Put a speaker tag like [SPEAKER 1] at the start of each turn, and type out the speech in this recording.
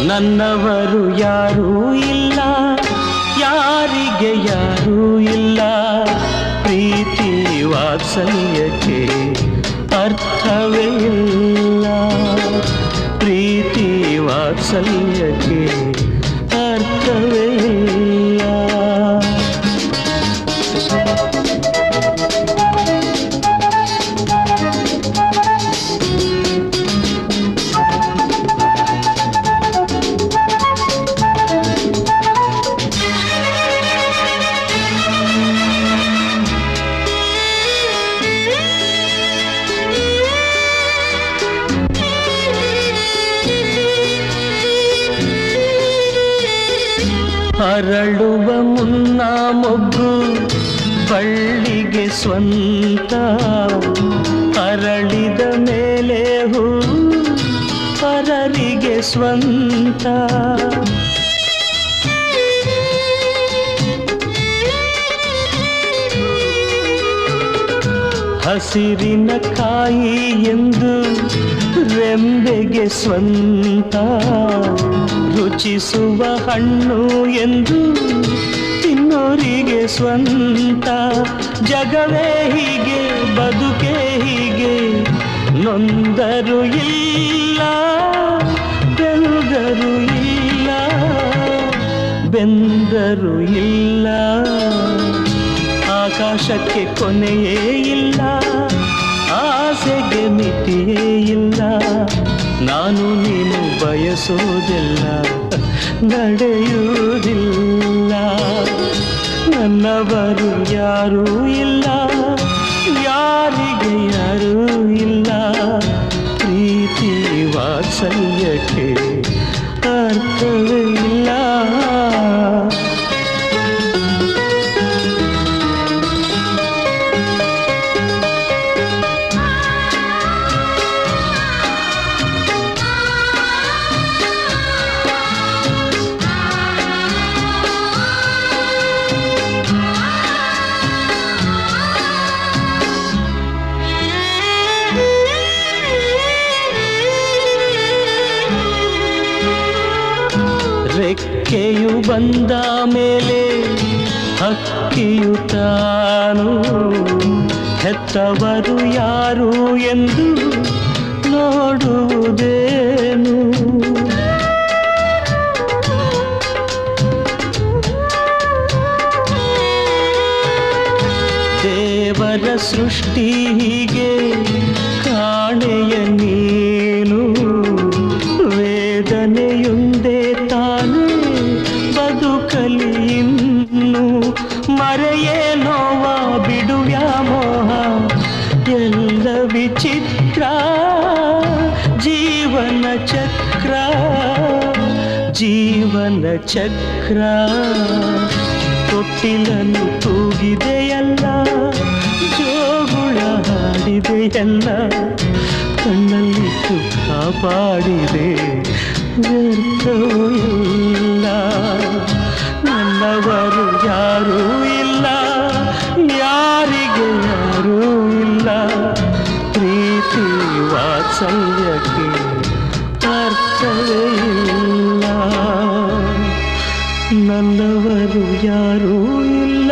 [SPEAKER 1] ನನ್ನವರು ಯಾರೂ ಇಲ್ಲ, ಯಾರಿಗೆ ಯಾರೂ ಇಲ್ಲ. ಪ್ರೀತಿ ವಾತ್ಸಲ್ಯಕ್ಕೆ ಅರ್ಥವೇ ಇಲ್ಲ, ಪ್ರೀತಿ ವಾತ್ಸಲ್ಯಕ್ಕೆ ಅರ್ಥವೇ ಇಲ್ಲ. ಅರಳುವ ಮುನ್ನ ಮೊಗ್ಗು ಬಳ್ಳಿಗೆ ಸ್ವಂತ, ಅರಳಿದ ಮೇಲೆ ಹೂ ಪರರಿಗೆ ಸ್ವಂತ. ಹಸಿರಿನ ಕಾಯಿ ಎಂದು ರೆಂಬೆಗೆ ಸ್ವಂತ, ರುಚಿಸುವ ಹಣ್ಣು ಎಂದು ತಿನ್ನೋರಿಗೆ ಸ್ವಂತ. ಜಗವೇ ಹೀಗೆ, ಬದುಕೇ ಹೀಗೆ, ನೊಂದರು ಇಲ್ಲ, ಬೆಂದರು ಇಲ್ಲ, ಬೆಂದರು ಇಲ್ಲ. ಆಕಾಶಕ್ಕೆ ಕೊನೆಯೇ ಇಲ್ಲ, ಆಸೆಗೆ ಮಿತಿಯೇ ಇಲ್ಲ. ನಾನು ನೀನು ಬಯಸೋದಿಲ್ಲ, ನಡೆಯುವುದಿಲ್ಲ. ನನ್ನವರು ಯಾರೂ ಇಲ್ಲ, ಯಾರಿಗೆ ಯಾರೂ ಇಲ್ಲ. ಪ್ರೀತಿ ವಾತ್ಸಲ್ಯಕ್ಕೆ ಅರ್ಥವೇ ಇಲ್ಲ. ರೆಕ್ಕೆಯು ಬಂದ ಮೇಲೆ ಹಕ್ಕಿಯು ತಾನು, ಹೆತ್ತವರು ಯಾರು ಎಂದು ನೋಡುವುದೇನು. ದೇವರ ಸೃಷ್ಟಿ ಹೀಗೆ ಕಾಣೆಯ ನೀನು, ವೇದನೆಯುಂದೇ ತಾನೇ ಬದುಕಲಿ ಇನ್ನು. ಮರೆಯೇ ನೋವ ಬಿಡು ವ್ಯಾಮೋಹ ಎಲ್ಲ ವಿಚಿತ್ರ, ಜೀವನ ಚಕ್ರ, ಜೀವನ ಚಕ್ರ. ತೊಟ್ಟಿಲನ್ನು ತೂಗಿದೆಯಲ್ಲ, ಜೋಗುಳ ಹಾಡಿದೆಯಲ್ಲ, ಕಣ್ಣಲ್ಲಿಟ್ಟು ಕಾಪಾಡಿದೆ, ವ್ಯರ್ಥವೂ ಇಲ್ಲ. ನನ್ನವರು ಯಾರೂ ಇಲ್ಲ, ಯಾರಿಗೆ ಯಾರೂ ಇಲ್ಲ. ಪ್ರೀತಿ ವಾತ್ಸಲ್ಯಕ್ಕೆ ಅರ್ಥವೇ ಇಲ್ಲ. ನನ್ನವರು ಯಾರೂ ಇಲ್ಲ,